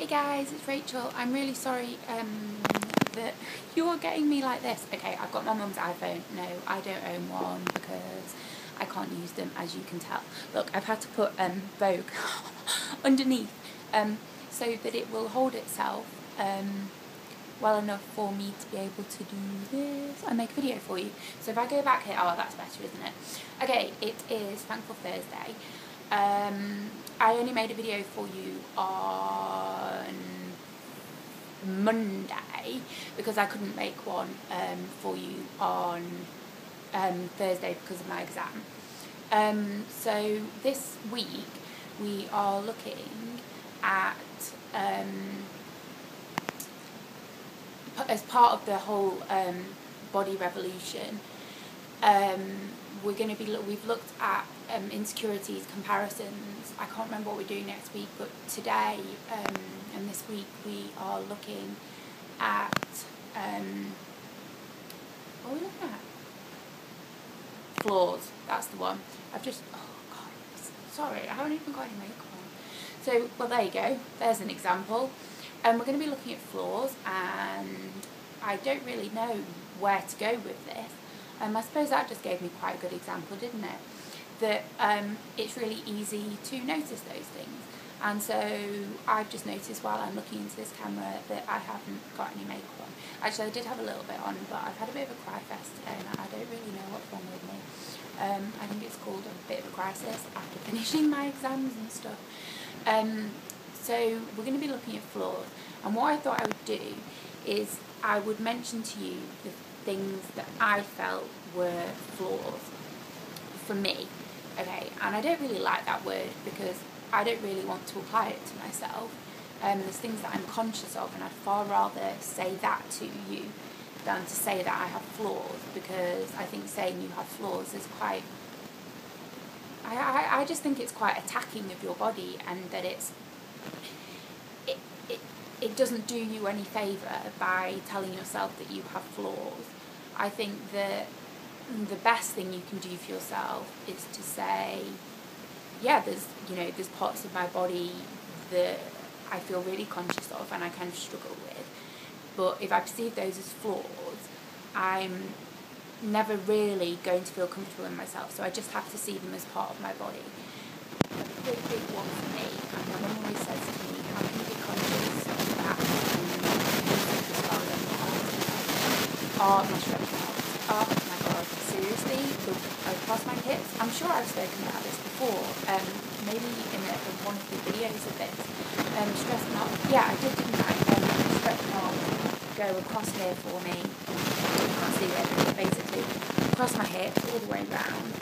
Hey guys, it's Rachel. I'm really sorry that you're getting me like this. Okay, I've got my mum's iPhone. No, I don't own one because I can't use them, as you can tell. Look, I've had to put Vogue underneath so that it will hold itself well enough for me to be able to do this and make a video for you. So if I go back here, oh, that's better, isn't it? Okay, it is Thankful Thursday. I only made a video for you on Monday because I couldn't make one for you on Thursday because of my exam. So this week we are looking at as part of the whole body revolution, we're going to be we've looked at insecurities, comparisons. I can't remember what we're doing next week, but today and this week we are looking at what are we looking at? Flaws. That's the one. I've just sorry, I haven't even got any makeup on. So well, there you go. There's an example. We're going to be looking at flaws, and I don't really know where to go with this. I suppose that just gave me quite a good example, didn't it? That it's really easy to notice those things. And so I've just noticed while I'm looking into this camera that I haven't got any makeup on. Actually, I did have a little bit on, but I've had a bit of a cry fest today and I don't really know what's wrong with me. I think it's called a bit of a crisis after finishing my exams and stuff. So we're going to be looking at flaws, and what I thought I would do is I would mention to you the things that I felt were flaws for me, okay? And I don't really like that word because I don't really want to apply it to myself. There's things that I'm conscious of, and I'd far rather say that to you than to say that I have flaws, because I think saying you have flaws is quite... I just think it's quite attacking of your body, and that it doesn't do you any favour by telling yourself that you have flaws. I think that the best thing you can do for yourself is to say, yeah, there's parts of my body that I feel really conscious of and I kind of struggle with, but if I perceive those as flaws, I'm never really going to feel comfortable in myself, so I just have to see them as part of my body. A big one for me, and my mum always says to me, how can you be conscious of that my stretch marks? Oh my god, seriously, across my hips. I'm sure I've spoken about this before, maybe in one of the videos of this. Stretch marks, yeah, I did, didn't I? Stretch marks go across here for me. You can't see it, but basically across my hips, all the way round,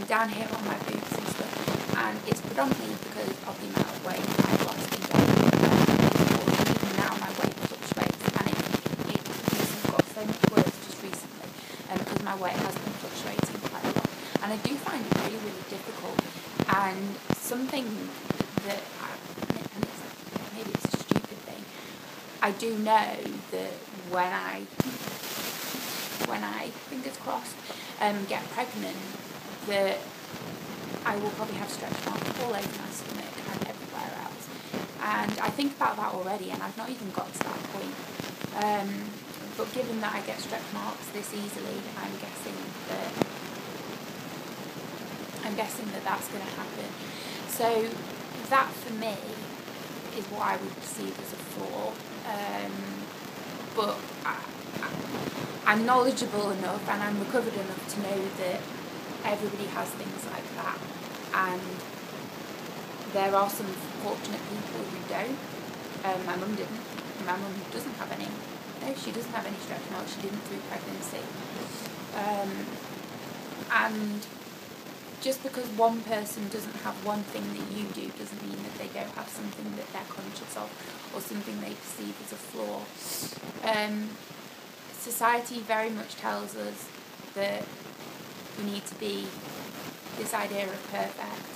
down here on my boobs and stuff. And it's predominantly because of the amount of weight I've lost in general. Even now my weight fluctuates, and it has got so much worse just recently, because my weight has been fluctuating quite a lot. And I do find it really, really difficult. And something that, and it's, maybe it's a stupid thing, I do know that when I fingers crossed, get pregnant, that I will probably have stretch marks all over my stomach and everywhere else. And I think about that already, and I've not even got to that point. But given that I get stretch marks this easily, I'm guessing that that's going to happen. So that for me is what I would perceive as a flaw. But I'm knowledgeable enough and I'm recovered enough to know that everybody has things like that, and there are some fortunate people who don't. My mum didn't. My mum doesn't have any. No, she doesn't have any stretch marks. She didn't through pregnancy. And just because one person doesn't have one thing that you do doesn't mean that they don't have something that they're conscious of or something they perceive as a flaw. Society very much tells us that we need to be this idea of perfect,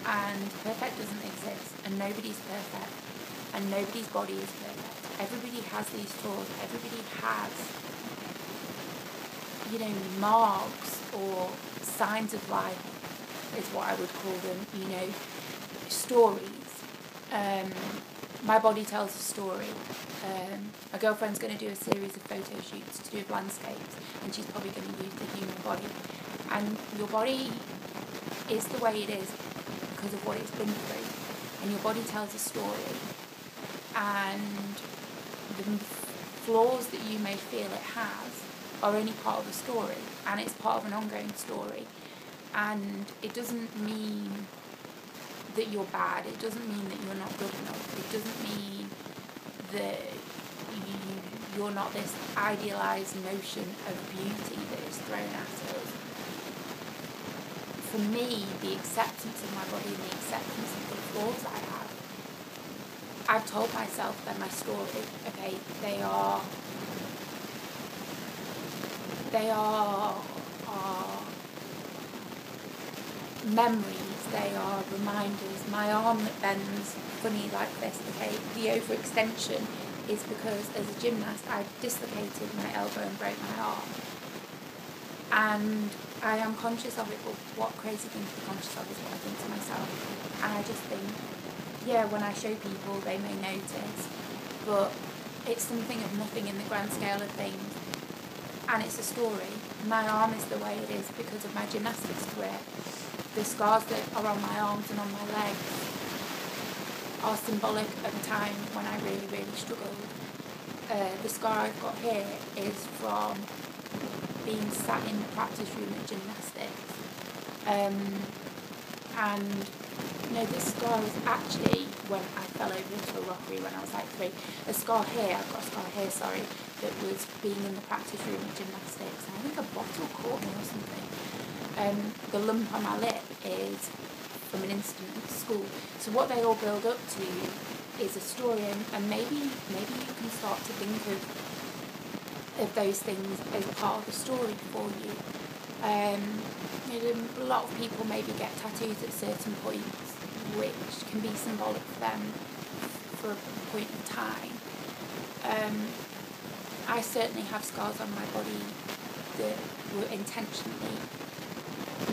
and perfect doesn't exist, and nobody's perfect, and nobody's body is perfect. Everybody has these flaws. Everybody has, marks or signs of life is what I would call them, stories. my body tells a story. My girlfriend's going to do a series of photo shoots to do with landscapes, and she's probably going to use the human body. And your body is the way it is because of what it's been through, and your body tells a story, and the flaws that you may feel it has are only part of the story, and it's part of an ongoing story. And it doesn't mean that you're bad, it doesn't mean that you're not good enough, it doesn't mean that you're not this idealised notion of beauty that is thrown at us. For me, the acceptance of my body and the acceptance of the flaws I have, I've told myself that my story, okay, they are memories, they are reminders. My arm that bends funny like this, okay, the overextension is because as a gymnast I've dislocated my elbow and broke my arm. And I am conscious of it, but what crazy thing to be conscious of is what I think to myself. And I just think, yeah, when I show people they may notice, but it's something of nothing in the grand scale of things. And it's a story. My arm is the way it is because of my gymnastics career. The scars that are on my arms and on my legs are symbolic of a time when I really, really struggled. The scar I've got here is from being sat in the practice room at gymnastics. And you know, this scar was actually when I fell over into a rockery when I was like 3. A scar here, I've got a scar here, sorry, that was being in the practice room at gymnastics. And I think a bottle caught me or something. The lump on my lip is from an incident at school. So what they all build up to is a story, and maybe you can start to think of those things as part of the story for you. You know, a lot of people maybe get tattoos at certain points, which can be symbolic for them for a point in time. I certainly have scars on my body that were intentionally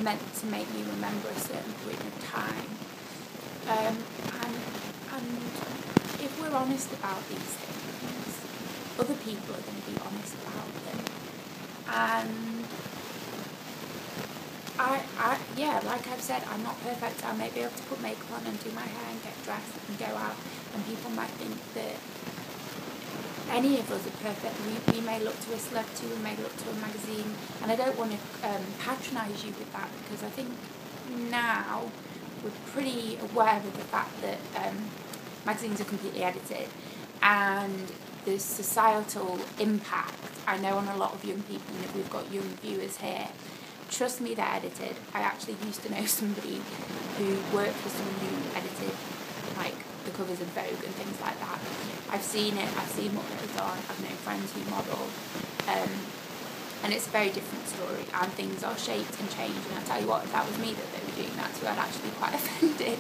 meant to make me remember a certain point of time. And if we're honest about these things, other people are going to be honest about them. And yeah, like I've said, I'm not perfect. I may be able to put makeup on and do my hair and get dressed and go out, and people might think that any of us are perfect. We may look to a celebrity, we may look to a magazine, and I don't want to patronise you with that, because I think now we're pretty aware of the fact that magazines are completely edited, and the societal impact, I know on a lot of young people, and if we've got young viewers here, trust me, they're edited. I actually used to know somebody who worked for someone who edited like the covers of Vogue and things like that. I've seen it, I've seen what goes on, I've known friends who model, and it's a very different story, and things are shaped and changed, and I tell you what, if that was me that they were doing that to, I'd actually be quite offended.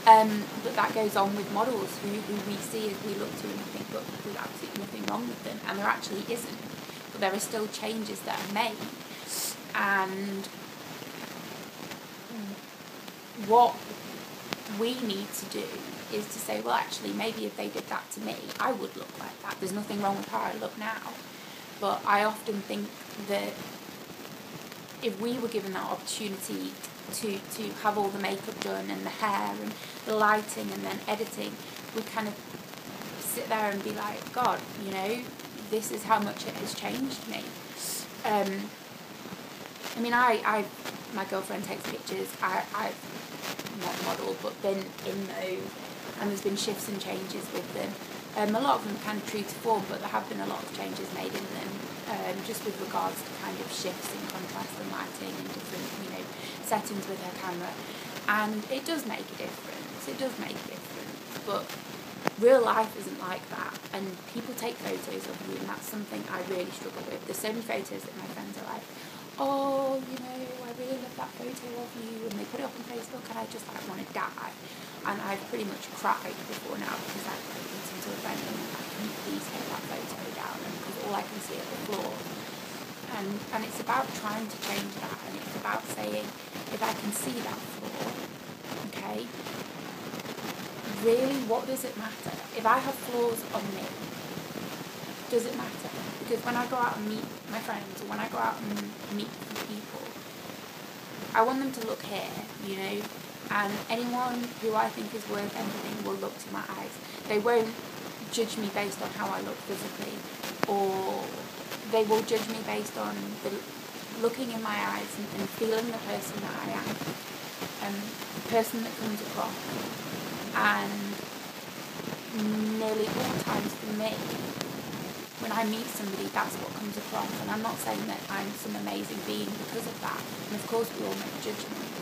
But that goes on with models who we see as we look to and we think, look, there's absolutely nothing wrong with them, and there actually isn't, but there are still changes that are made. And what we need to do is to say, well, actually, maybe if they did that to me, I would look like that. There's nothing wrong with how I look now. But I often think that if we were given that opportunity to have all the makeup done and the hair and the lighting and then editing, we'd kind of sit there and be like, God, you know, this is how much it has changed me. I mean, my girlfriend takes pictures. I've not modelled, but been in those, and there's been shifts and changes with them. A lot of them kind of true to form, but there have been a lot of changes made in them, just with regards to kind of shifts in contrast and lighting and different, you know, settings with her camera. And it does make a difference. It does make a difference, but real life isn't like that, and people take photos of you, and that's something I really struggle with. There's so many photos that my friends are like, oh, you know, I really love that photo of you, and they put it up on Facebook, and I just like want to die. And I've pretty much cried before now because I've listened to a friend and I'm like, can you please take that photo down, and because all I can see are the flaws. And it's about trying to change that, and it's about saying, if I can see that flaw, okay, really, what does it matter? If I have flaws on me, does it matter? Because when I go out and meet my friends, or when I go out and meet people, I want them to look here, you know, and anyone who I think is worth anything will look to my eyes. They won't judge me based on how I look physically, or they will judge me based on the looking in my eyes and feeling the person that I am, the person that comes across. And nearly all times for me, when I meet somebody, that's what comes across. And I'm not saying that I'm some amazing being because of that. And of course we all make judgments.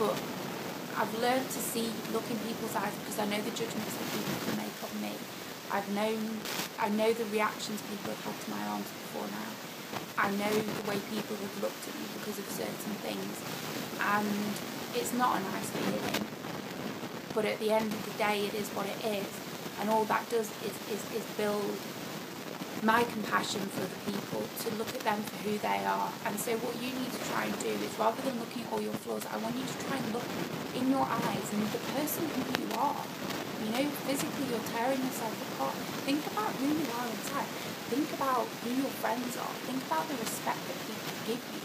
But I've learned to look in people's eyes, because I know the judgments that people can make of me. I know the reactions people have had to my arms before now. I know the way people have looked at me because of certain things. And it's not a nice feeling. But at the end of the day, it is what it is. And all that does is build my compassion for the people, to look at them for who they are. And so what you need to try and do is, rather than looking at all your flaws, I want you to try and look in your eyes and the person who you are. You know, physically you're tearing yourself apart. Think about who you are inside. Think about who your friends are. Think about the respect that people give you.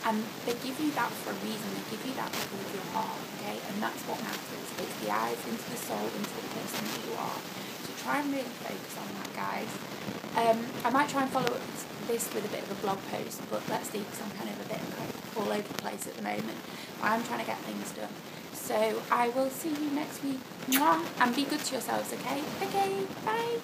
And they give you that for a reason. They give you that because of your heart, okay? And that's what matters. It's the eyes into the soul, into the person that you are. So try and really focus on that, guys. I might try and follow up this with a bit of a blog post, but let's see, because I'm kind of a bit like all over the place at the moment. I'm trying to get things done. So I will see you next week. Mwah! And be good to yourselves, okay? Okay, bye!